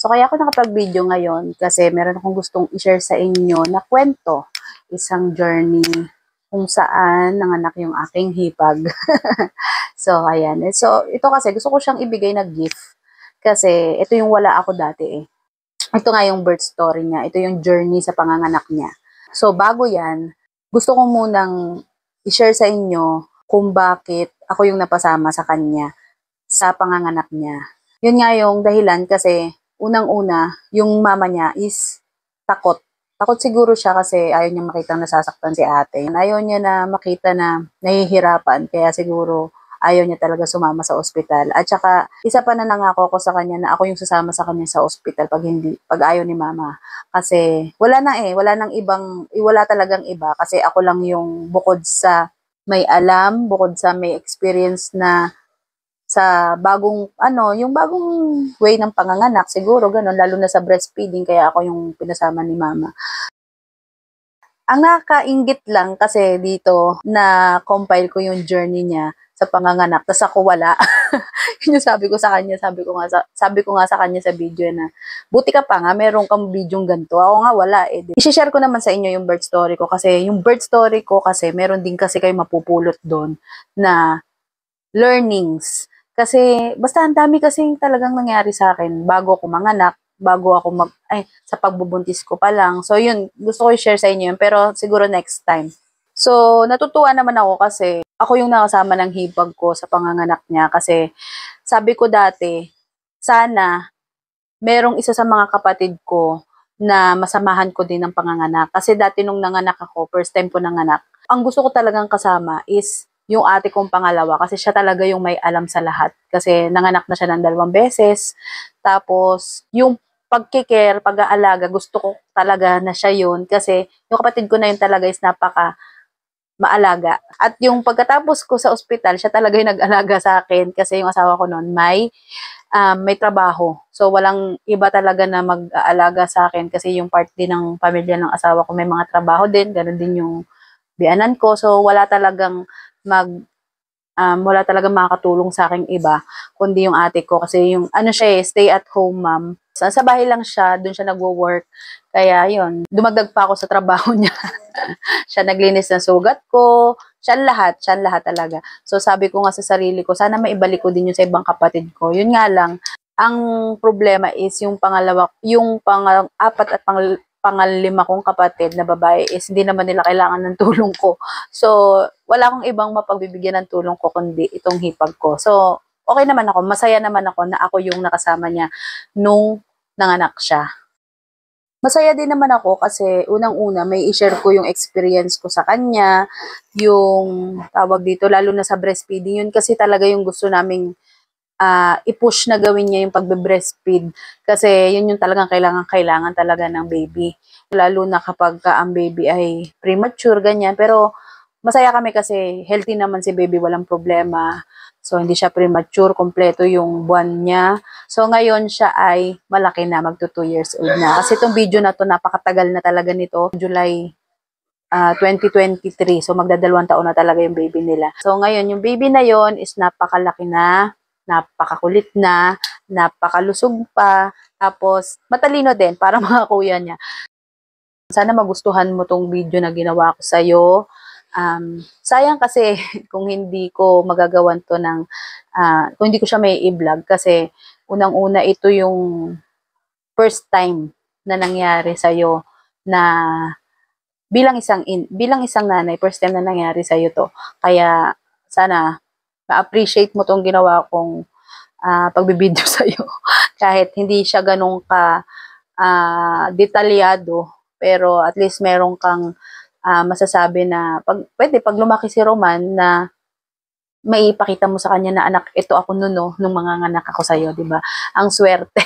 So kaya ako nakapag-video ngayon kasi meron akong gustong i-share sa inyo na kwento, isang journey kung saan nanganak yung aking hipag. So ayan. So ito kasi gusto ko siyang ibigay na gift kasi ito yung wala ako dati eh. Ito nga yung birth story niya. Ito yung journey sa panganganak niya. So bago yan, gusto ko munang i-share sa inyo kung bakit ako yung napasama sa kanya sa panganganak niya. Yun nga yung dahilan kasi unang-una, yung mama niya is takot. Takot siguro siya kasi ayaw niya makita nasasaktan si ate. Ayaw niya na makita na nahihirapan kaya siguro ayaw niya talaga sumama sa ospital. At saka, isa pa na nangako ko sa kanya na ako yung sasama sa kanya sa ospital pag ayaw ni mama. Kasi wala wala talagang iba kasi ako lang yung bukod sa may alam, bukod sa may experience na sa yung bagong way ng panganganak, siguro ganun, lalo na sa breastfeeding, kaya ako yung pinasama ni mama. Ang nakakainggit lang kasi dito na compile ko yung journey niya sa panganganak, tas ako wala. Yun yung sabi ko sa kanya, sabi ko nga sa kanya sa video na, buti ka pa nga, meron kang bidyong ganito. Ako nga wala eh. I-share ko naman sa inyo yung birth story ko kasi yung birth story ko kasi meron din kasi kayo mapupulot doon na learnings. Kasi basta ang dami kasi talagang nangyari sa akin bago ako manganak, bago ako sa pagbubuntis ko pa lang. So yun, gusto ko i-share sa inyo yun, pero siguro next time. So natutuwa naman ako kasi ako yung nakasama ng hipag ko sa panganganak niya kasi sabi ko dati, sana merong isa sa mga kapatid ko na masamahan ko din ng panganganak. Kasi dati nung nanganak ako, first time ko nanganak, ang gusto ko talagang kasama is yung ate kong pangalawa kasi siya talaga yung may alam sa lahat. Kasi nanganak na siya ng 2 beses. Tapos, yung pagkikare, pag-aalaga, gusto ko talaga na siya yun. Kasi yung kapatid ko na yun talaga is napaka maalaga. At yung pagkatapos ko sa ospital, siya talaga yung nag-alaga sa akin kasi yung asawa ko noon may trabaho. So, walang iba talaga na mag-aalaga sa akin kasi yung part din ng pamilya ng asawa ko may mga trabaho din. Ganun din yung biyanan ko. So, wala talagang makakatulong sa aking iba, kundi yung ate ko. Kasi yung, stay at home mom. Sa bahay lang siya, dun siya nagwo-work. Kaya yun, dumagdag pa ako sa trabaho niya. Siya naglinis ng sugat ko, siya lahat talaga. So sabi ko nga sa sarili ko, sana maibalik ko din yun sa ibang kapatid ko. Yun nga lang, ang problema is yung pang-apat at pangalima kong kapatid na babae is hindi naman nila kailangan ng tulong ko. So, wala akong ibang mapagbibigyan ng tulong ko kundi itong hipag ko. So, okay naman ako, masaya naman ako na ako yung nakasama niya nung nanganak siya. Masaya din naman ako kasi unang-una may i-share ko yung experience ko sa kanya, yung tawag dito, lalo na sa breastfeeding. Yun kasi talaga yung gusto naming i-push na gawin niya yung pagbe-breastfeed kasi yun yung talagang kailangan talaga ng baby. Lalo na kapag ang baby ay premature, ganyan. Pero masaya kami kasi healthy naman si baby, walang problema. So, hindi siya premature, kompleto yung buwan niya. So, ngayon siya ay malaki na, magto 2 years old na. Kasi itong video na to napakatagal na talaga nito. July 2023. So, magdadalawang taon na talaga yung baby nila. So, ngayon, yung baby na yon is napakalaki na, napakakulit na, napakalusog pa, tapos matalino din, para mga kuya niya. Sana magustuhan mo tong video na ginawa ko sa'yo. Sayang kasi kung hindi ko magagawan to kung hindi ko siya may i-vlog kasi unang-una ito yung first time na nangyari sa'yo na bilang isang nanay, first time na nangyari sa'yo to. Kaya sana ma-appreciate mo tong ginawa kong pagbibideo sa'yo. Kahit hindi siya ganun ka detalyado, pero at least meron kang masasabi na pag lumaki si Roman na maipakita mo sa kanya na anak, ito ako nung mga anak ako sa'yo, di ba? Ang swerte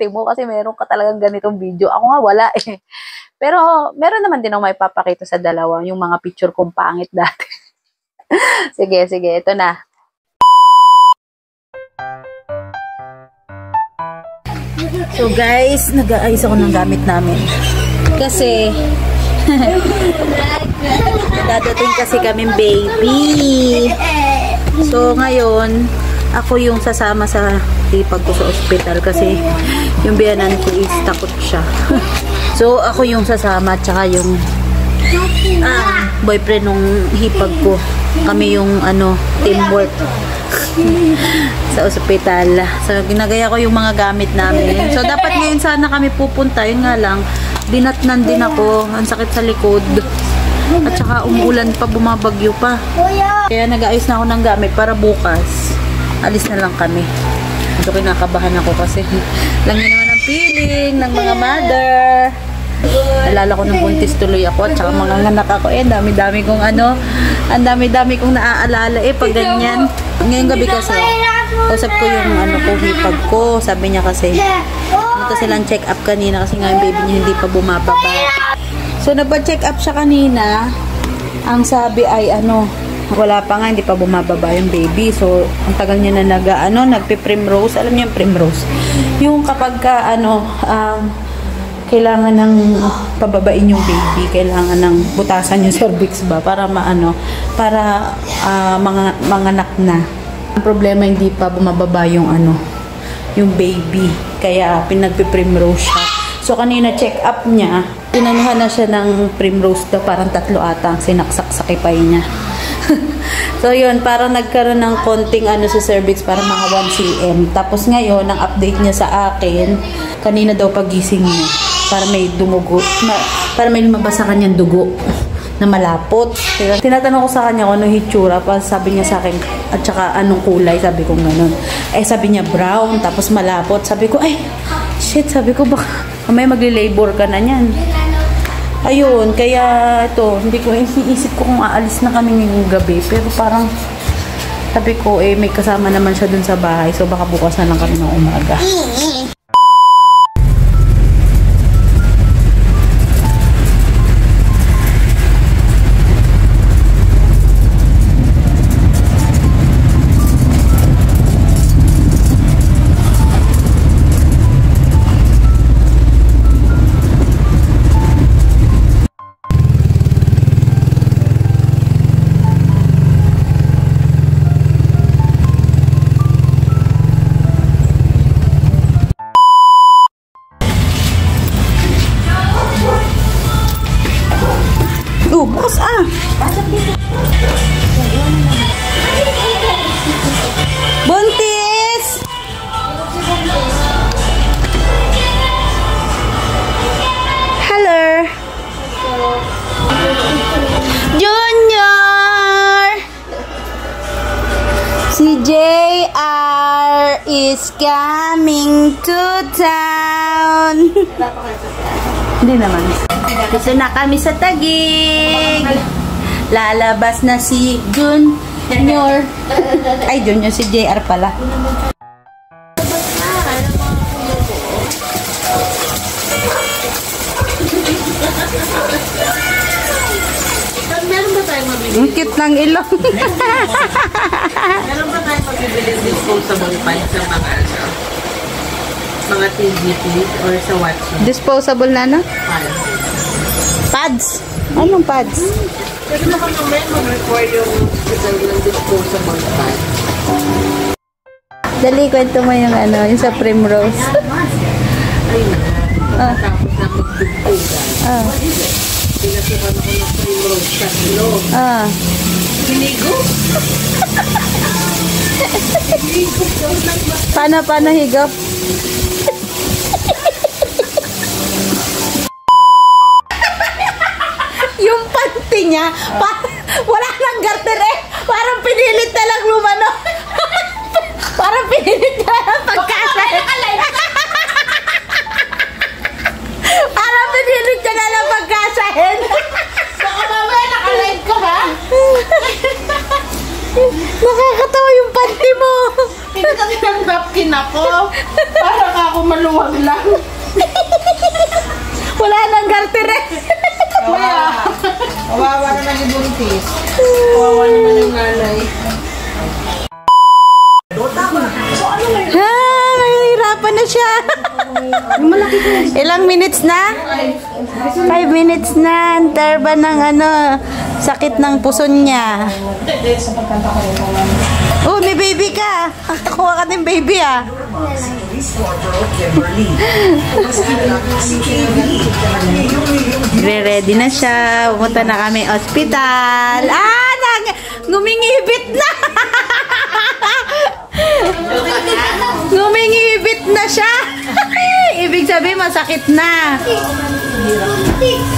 mo kasi meron ka talagang ganitong video. Ako nga wala eh. Pero meron naman din ako maipapakita sa dalawa, yung mga picture kong pangit dati. Sige, ito na. So guys, nag-aayos ako ng gamit namin. Kasi dadating kasi kaming baby. So ngayon, ako yung sasama sa hipag ko sa ospital kasi yung biyanan ko is takot siya. So, ako yung sasama tsaka yung boyfriend nung hipag ko. Kami yung teamwork sa ospital. So, ginagaya ko yung mga gamit namin. So, dapat ngayon sana kami pupunta. Yun nga lang, dinatnan din ako. Ang sakit sa likod. At saka umuulan pa, bumabagyo pa. Kaya nag-aayos na ako ng gamit para bukas. Alis na lang kami. Ito kinakabahan ako kasi lang yun naman ang feeling ng mga mother. Alala ko ng buntis tuloy ako at saka mga anak ako. Dami-dami kong ang dami-dami kong naaalala pag ganyan. Ngayong gabi kasi, usap ko yung hipag ko. Sabi niya kasi, ito silang check up kanina kasi nga yung baby niya hindi pa bumababa. So, nagpa-check up siya kanina. Ang sabi ay, wala pa nga, hindi pa bumababa yung baby. So, ang tagal niya na nagpe-primrose. Alam niyo yung primrose? Yung kapag ka, kailangan ng pababain yung baby, kailangan ng butasan yung cervix ba, para para manganak na. Ang problema, hindi pa bumababa yung yung baby. Kaya, pinagpe-primrose siya. So, kanina check up niya, pinanuhan na siya ng primrose daw, parang 3 ata ang sinaksak sa kipay niya. So, yun, parang nagkaroon ng konting sa cervix, para mga 1 cm. Tapos ngayon, ang update niya sa akin, kanina daw pagising niya, para may dumugo, para may lumabas sa kanyang dugo na malapot. Tinatanong ko sa kanya kung anong hitsura, sabi niya sa akin, at saka anong kulay, sabi ko ganun. Sabi niya brown, tapos malapot. Sabi ko, ay, shit, sabi ko, baka may magli-labor ka na niyan. Ayun, kaya ito, hindi ko iniisip ko kung aalis na kami ngayong gabi, pero parang sabi ko, may kasama naman siya dun sa bahay, so baka bukas na lang kami ng umaga. Bukas Buntis! Hello! Junior! Si JR is coming to town. Hindi naman. Kasi na kami sa Taguig. Lalabas na si Junior. Ay, Junior, si JR pala. Meron ba tayong mabibili? Ang cute ng ilong. Meron ba tayong mabibili disposable pants sa mga TGT or sa Watson? Disposable na, no? Pads. Anong pads? Pwede mo kami mag-require yung design ng disposable pants. Dali, kwento mo yung yung sa Primrose. Ay na. Tapos na magtugtugan. Pinasukan ako ng Primrose sa ilong. Hinigo? Paano higop? Yung panty niya, wala nang garter parang pinilit na lang lumano. Parang pinilit na lang pagkasahin. Parang pinilit ka na lang pagkasahin. Baka mamaya nakalive ka, ha? Nakakatawa yung panty mo. Hindi kasi ng napkin ako. Parang ako maluwag lang. Wala nang garter Kawawa na nag-ibuntis. Kawawa naman yung nanay. Nahihirapan na siya. Ilang minutes na? 5 minutes na. Terba ng sakit ng puso niya. Oh, may baby ka. Kuha ka ng baby ah. Ready na siya. Pumunta na kami ospital. Ngumingibit na. Ngumingibit na siya. Ibig sabihin masakit na.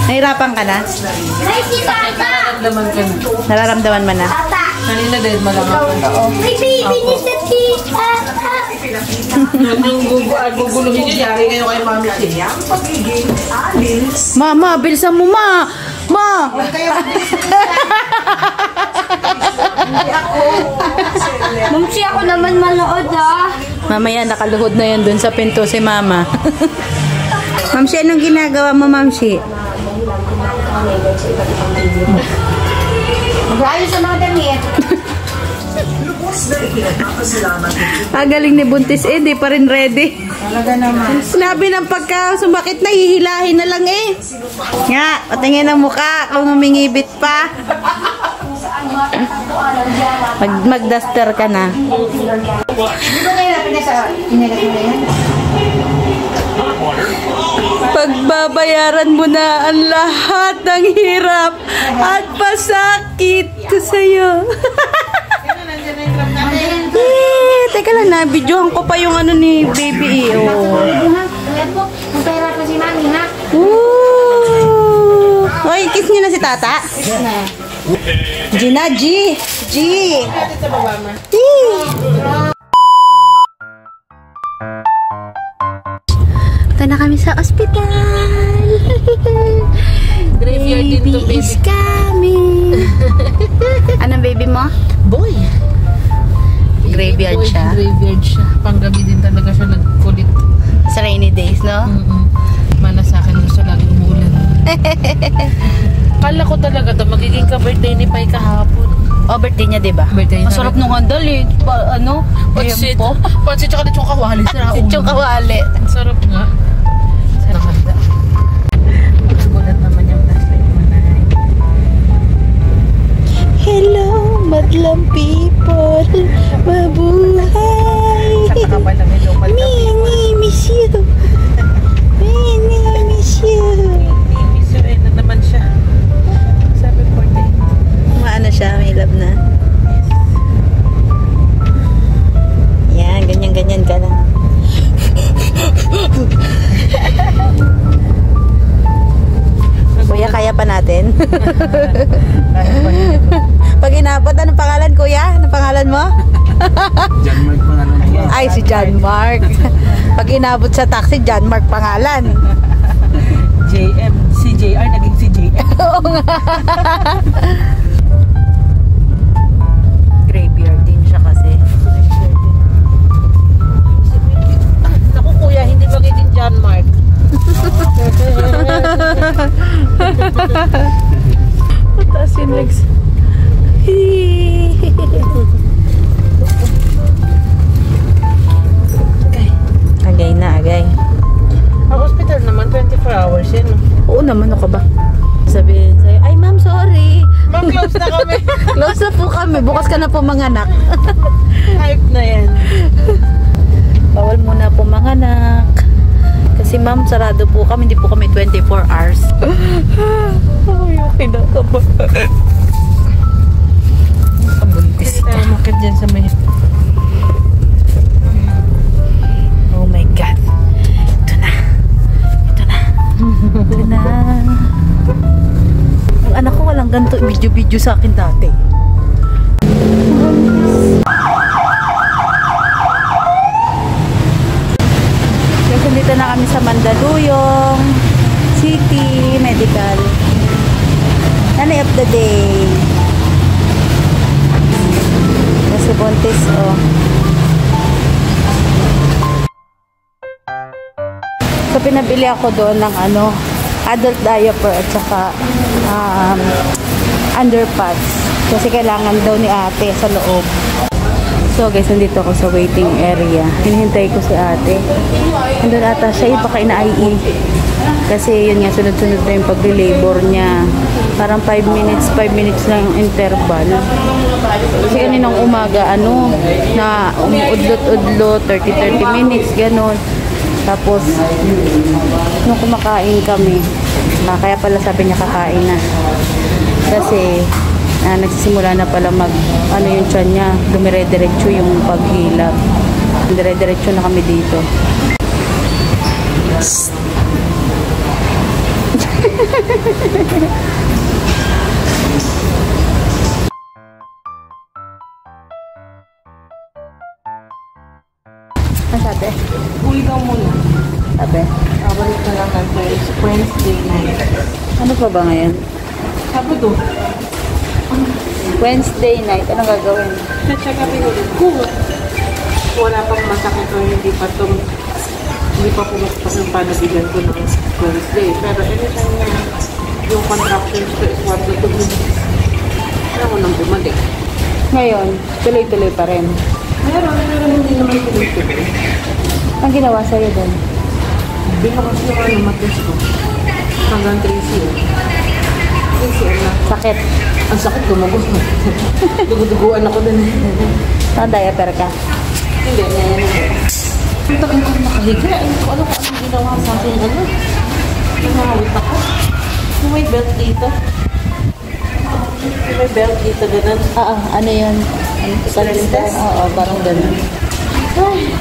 Nahirapan ka na? Nararamdaman ka na. Nararamdaman mo na? Kanina din malamang ka. My baby needs to pee. Nung guguluhin niyo, yari kayo kay Mami siya. Ma, bilisan mo, ma! Ma! Mamsi ako naman manood Mamaya, nakaluhod na yan dun sa pinto si mama. Mamsi, anong ginagawa mo, Mamsi? Mag-ayos sa mga damit. Galing ni Buntis di pa rin ready. Talaga naman. Sinabi ng pagka sumakit na, hihilahin na lang Nga, patingin ang mukha kung umingibit pa. Mag-duster ka na. Di ba ngayon natin sa inagat mo na yan? Pagbabayaran mo na ang lahat ng hirap at pasakit ko sa'yo. Teka lang na, videohan ko pa yung ano ni baby Kung pera pa si Mami, ha? Oy, kiss niyo na si tata. Gina, G. Punta na kami sa ospital. Graveyard din to, baby. Is coming. Anong baby mo? Boy. Graveyard siya. Graveyard siya. Panggabi din talaga siya nagkulit. Sa rainy days, no? Mana sa akin gusto lagi umuulan. Kala ko talaga to magiging ka-birthday ni Pai kahapon. Oh, birthday niya, diba? Birthday Masarap nung handal Pansit. Tempo. Pansit tsaka yung kawali. Yung kawali. Ang sarap nga. Sarap handa. Gulat naman yung flashlight mo na. Hello, madlang people. Mabuhay. Saka ka pa lang yung local Mini, miss you. Mini, miss you. Miss you na naman siya. Sabi birthday. Maano siya, may love na. Yan, ganyan-ganyan ka lang. Kuya, kaya pa natin? Pag inabot, anong pangalan, kuya? Anong pangalan mo? John Mark pangalan mo. Ay, si John Mark. Pag inabot sa taxi, John Mark pangalan. JM, si JR naging si JM. Oo nga. Graveyard din siya kasi. Naku kuya, hindi magiging John Mark. Mataas yung legs. Agay na, agay. Ang hospital naman, 24 hours yan. Oo naman, ano ka ba? Sabihin sa'yo, ay ma'am, sorry. Ma'am, close na kami. Close na po kami. Bukas ka na po manganak. Hype na yan. Bawal muna po manganak. Kasi ma'am, sarado po kami. Hindi po kami 24 hours. Ay, okay na ka ba? Kabuntis ka. Tayo makit dyan sa may... Oh my God. Ito na. Ito na. Ito na. Ang anak ko walang ganito video-video sa akin dati. Kasi dito na kami sa Mandaluyong City Medical. Nanay of the day. Kasi buntis, oh. So, pinabili ako doon ng adult diaper at saka underpants. Kasi kailangan daw ni ate sa loob. So guys, nandito ako sa waiting area. Hinihintay ko si ate. Nandun ata siya, baka ina-IE. Kasi yun nga, sunod-sunod na yung pag-labor niya. Parang 5 minutes lang yung interval. Kasi kaninang umaga, na umuudlot-udlot, 30 minutes, ganon. Tapos, nung kumakain kami, kaya pala sabi niya kakain na. Kasi, nagsisimula na pala yung tiyan niya, dumire-diretso yung paghilap. Dire-diretso na kami dito. Ano sabi? Uwi daw muna. Sabi? Balik na lang natin. Wednesday night. Ano pa ba ngayon? Sabado. Wednesday night. Anong gagawin? Check up ulit. Kung wala pang masakit o hindi pa pumasok yung panabigan ko ng Wednesday. Pero anytime na yung contractions ko is 1 to 2 minutes. Kaya ko nang bumalik. Ngayon, tuloy-tuloy pa rin. Pero hindi naman tuloy-tuloy. Ang ginawa sa'yo doon? Binukas yung matres ko. Hanggang 3 cm. 3 cm na. Sakit. Ang sakit, gumagos na. Duguduguan ako dun. Diaper ka? Hindi, ang tagal ko nakahiga. Ano ko anong ginawa sa akin. Nangawit ako. Yung may belt dito. Yung may belt dito, ganun. Ano yun? Stress test? Oo, parang ganun. Ay.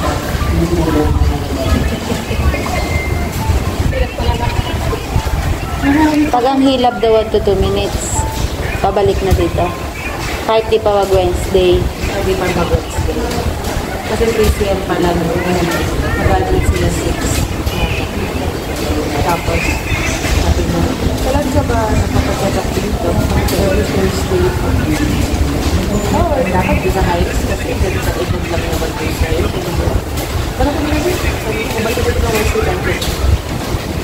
Pag ang hilab daw 1 to 2 minutes, pabalik na dito. Kahit di pa mag-Wednesday. Hindi pa mag-Wednesday. Kasi 3 cm pa lang. Nag-admit sila 6. Tapos, sabi mo, kailan ka ba napapagkadak dito? Every Thursday. Oo, dapat di sa heights kasi sa edad lang naman ko sa'yo. Wala ko nila din. Sabi ko, ba't ito na Wednesday lang?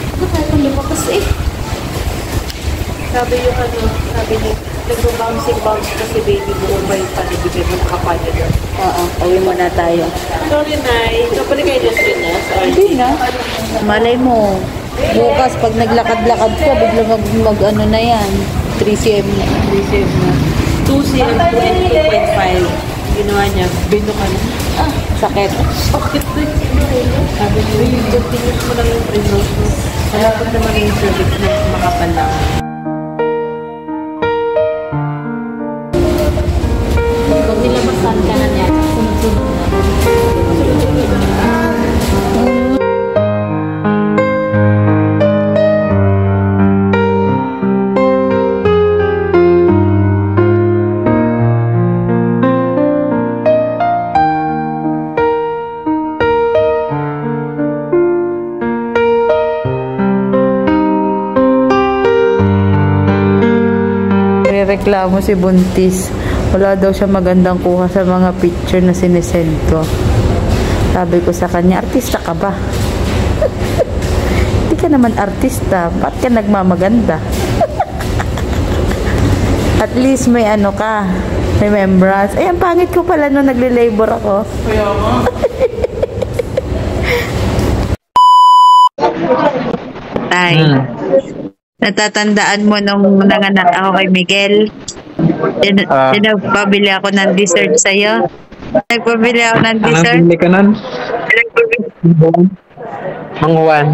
Ito tayo kung lumakas eh. Sabi niya, nag-bouncing-bounce kasi baby mo ba yung panibigay mo nakapanya doon. Oo, uwi muna tayo. Sorry, Nay. Kapag kayo just rin na? Hindi na. Malay mo, bukas pag naglakad-lakad ka, bigla mag na yan. 3 cm na. 3 cm na. 2 cm and 2.5. Ginawa niya, bino ka na. Sakit. Bakit din? Sabi niya, yung continuous mo lang yung pre-nose mo. Wala pa naman yung cervix na makapal lang. Pag nilabasan ka na niya, sunod-sunod na. Reklamo si Buntis. Wala daw siya magandang kuha sa mga picture na sinesend ko. Sabi ko sa kanya, artista ka ba? Hindi ka naman artista. Ba't ka nagmamaganda? At least may ano ka, remembrance. Ay, ang pangit ko pala nung nagle-labor ako. Kaya nga. Tay, natatandaan mo nung nanganak ako kay Miguel? Nagpabili ako ng dessert sa'yo. Nagpabili ako ng dessert. Anong pili ka nun? Mang Juan.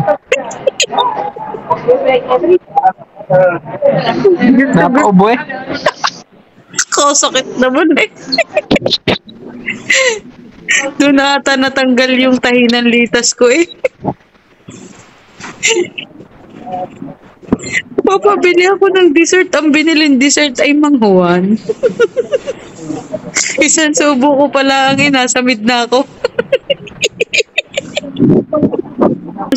Napaubo eh. Sakit naman eh. Doon na ata natanggal yung tahi ng litas ko eh. Papabili ako ng dessert. Ang biniling dessert ay Mang Juan. Isang subo ko pala ang inasamid na ako.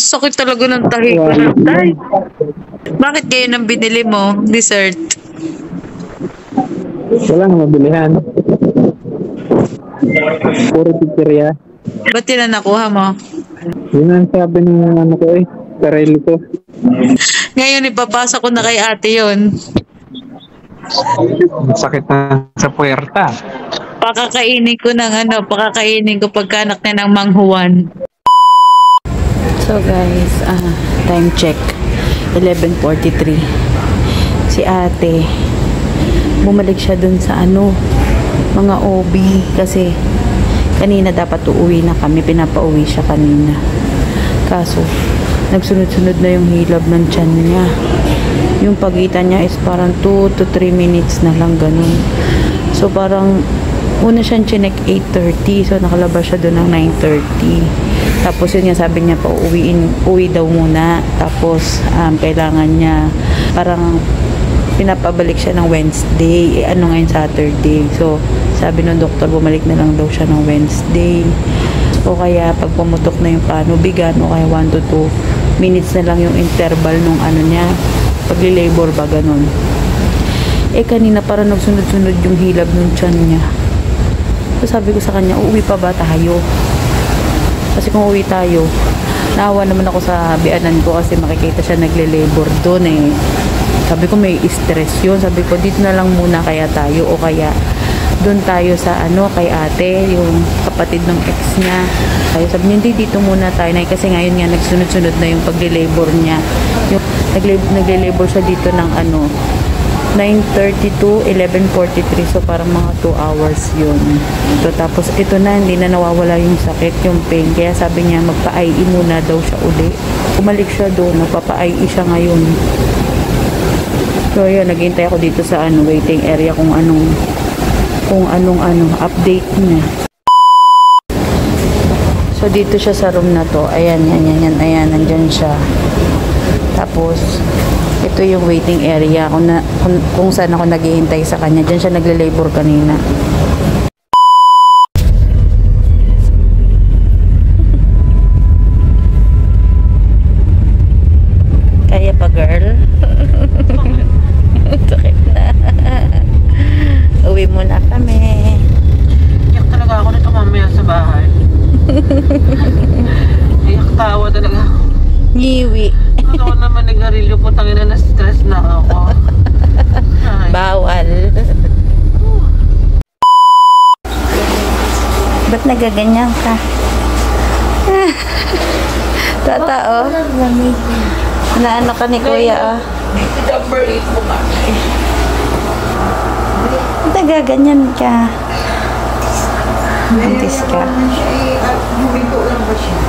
Sakit talaga ng tahi ko na. Tay, bakit kayo nang binili mo dessert? Wala nga mabilihan. Puro pizzeria. Ba't yun na nakuha mo? Yun ang sabi ng ano ko eh. Sarili ko. Ngayon ipapasa ko na kay ate yun. Sakit na sa puwerta. Pakakainin ko pagkanak na ng Mang Juan. So guys, time check. 11:43. si ate, bumalik siya dun sa ano, mga OB kasi kanina dapat uuwi na kami, pinapauwi siya kanina. Kaso, nagsunod-sunod na yung hilab ng tiyan niya. Yung pagitan niya is parang 2 to 3 minutes na lang ganun. So parang una siyang chinek 8:30, so nakalabas siya doon ng 9:30. Tapos yun nga, sabi niya pa uwi daw muna. Tapos kailangan niya parang pinapabalik siya ng Wednesday, ano ngayon Saturday. So sabi ng doktor, bumalik na lang daw siya ng Wednesday. O kaya pag pumutok na yung panubigan, o kaya 1 to 2 minutes na lang yung interval nung ano niya, pagli-labor ba ganun. Kanina parang nagsunod-sunod yung hilab ng tiyan niya. So sabi ko sa kanya, uuwi pa ba tayo? Kasi kung uwi tayo, naawa naman ako sa bianan ko kasi makikita siya nagle-labor doon eh. Sabi ko may stress yun. Sabi ko dito na lang muna kaya tayo, o kaya doon tayo sa ano kay ate, yung kapatid ng ex niya. Tayo sabi niya, hindi, dito muna tayo na kasi ngayon nga nagsunod-sunod na yung pagle-labor niya. Yung nagle-labor siya dito ng ano 9:30 to 11:43, so parang mga 2 hours yun. So tapos ito na, hindi na nawawala yung sakit, yung pain, kaya sabi niya magpa-IE muna daw siya uli. Umalik siya doon, magpapa-IE siya ngayon. So yun, naghihintay ako dito sa ano waiting area kung anong update niya. So dito siya sa room na to. Ayan, ayan, nandyan siya. Tapos ito yung waiting area kung saan ako naghihintay sa kanya. Diyan siya nagle-labor kanina. Kaya pa, girl? Sakit na. Uwi muna kami. Iyak talaga ako nito mamaya sa bahay. Iyak tawa talaga. Ngiwi. Totoo naman, nag-arilyo po, tangina na stress na ako. Ay. Bawal. Ba't nagaganyan ka? Tatao. Naano ka ni kuya, ah. Number 8 mo ba? Ba't nagaganyan ka? Mantis ka. Huminto lang ba siya?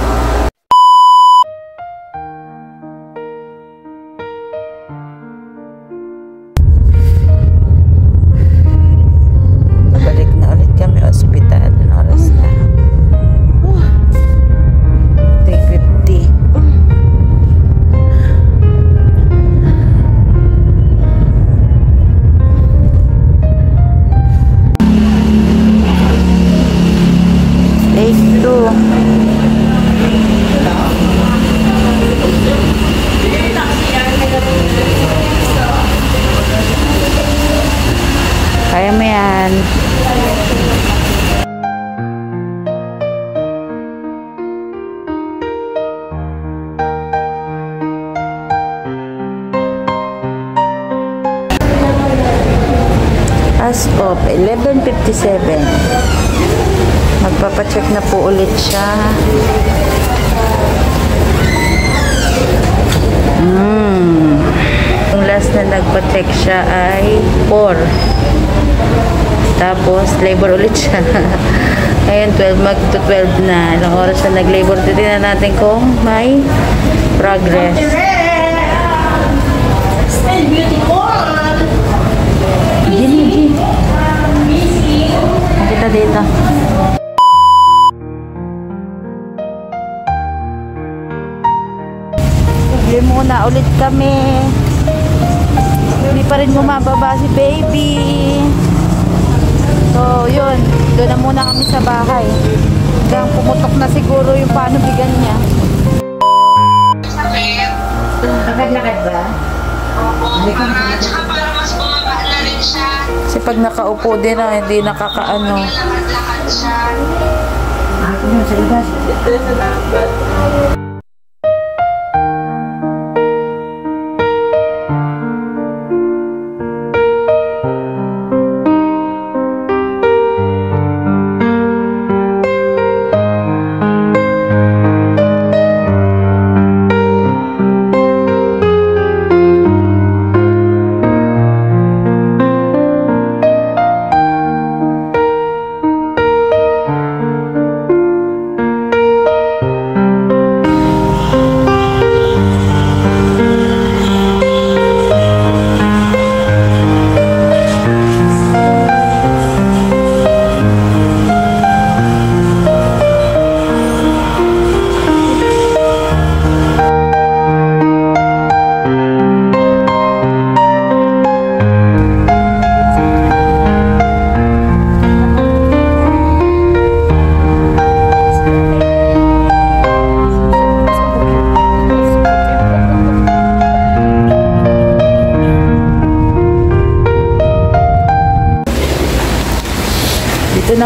Balik na ulit kami ospital. Anong oras na? 3:50. Kaya mo yan. As of 11:57. Magpapacheck na po ulit siya. Yung last na nagpa-check siya ay 4. Tapos labor ulit siya. Ayun, 12, mag-12 na. Ilang oras na nag-labor. Titignan natin kung may progress. Still beautiful. Gini. Kita dito. Bili muna ulit kami. Hindi pa rin bumababa si baby. So, yun. Doon na muna kami sa bahay. Hanggang pumutok na siguro yung panubigan niya. Lakad-lakad ba? Tsaka para mas bumaba na rin siya. Kasi pag nakaupo din na, hindi nakakaano. Lakad-lakad siya.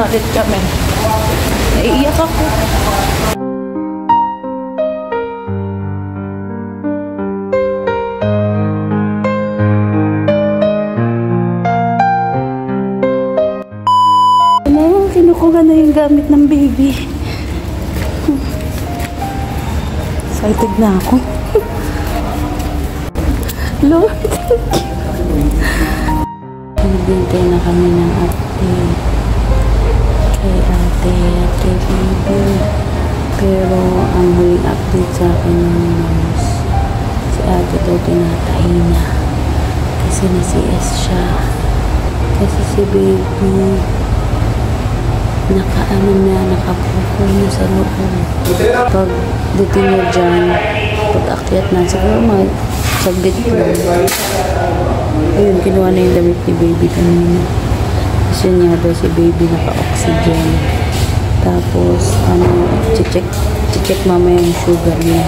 nagalit kami. Naiiyak ako. Kinukuha na yung gamit ng baby. Excited na ako. Lord, thank you. Nagbintay na kami ng update kay ate at kay baby. Pero ang huling update sa akin is si ate daw tinatahi na. Kasi na-CS siya. Kasi si baby nakapupo niya sa loob. Pag dating niya dyan, pag akyat na, siguro mga saglit lang. Ayun, kinuha na yung damit ni baby kanina. Kasi niya daw si baby naka-oxygen. Tapos, check mamaya yung sugar niya.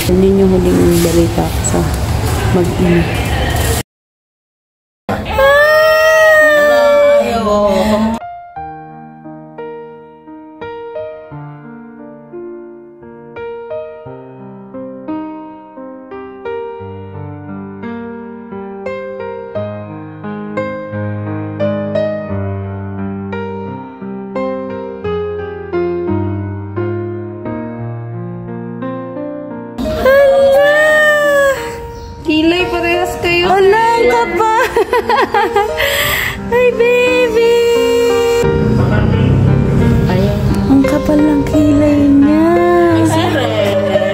Yun yung huling balita ko sa mag-ina. Kilay, parehas kayo. Alam ka pa! Ay, baby! Ayun. Ang kapal ng kilay niya.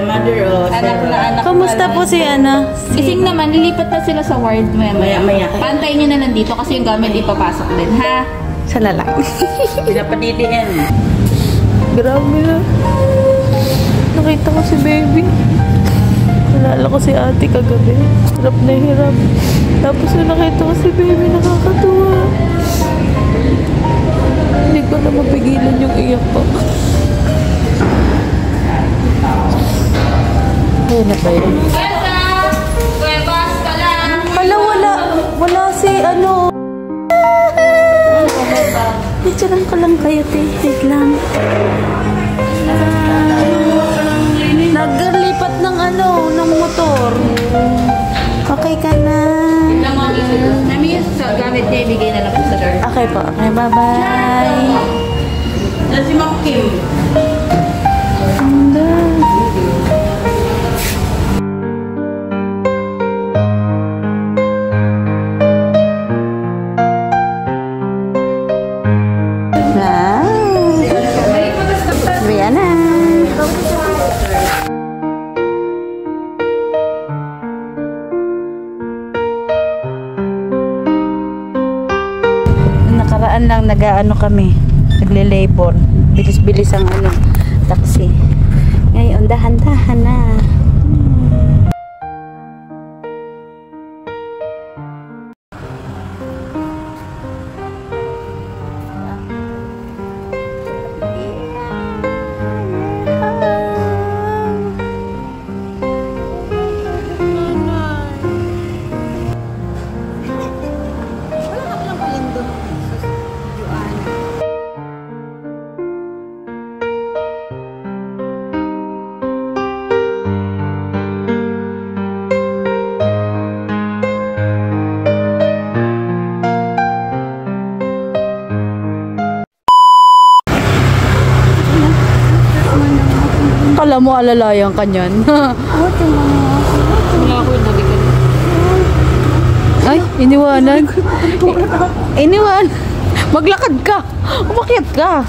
Mother o. Anak na anak. Kamusta po si Ana? Gising naman, lilipat na sila sa ward maya-maya. Pantayin nyo na nandito kasi yung gamit ipapasok din, ha? Siya lang. Pinapadilihan. Grabe na. Nakita ko si baby. Nalala ko si ate kagabi. Hirap na hirap. Tapos nung nakita ko si baby, nakakatuwa. Hindi ko na mapigilan yung iyak ko. Ayun na ba yun? Kuwebas ka lang! Hala, wala si ano. Picturean ko lang kayo, wait lang. Naglipat ng ng motor. Okay ka na. Nami yung sa gamit niya, ibigay na lang po sa door. Okay po. Okay, bye-bye. Na si Ma'am Kim. Ganda. Rihanna. Nakaraan lang nag-ano kami, nagle-labor. Bilis-bilis ang taxi. Ngayon, dahan-dahan na. Kala mo alalayan ka niyan. Wala ko yung nabigyan. Ay, iniwanan. Iniwan. Maglakad ka. Umakyat ka.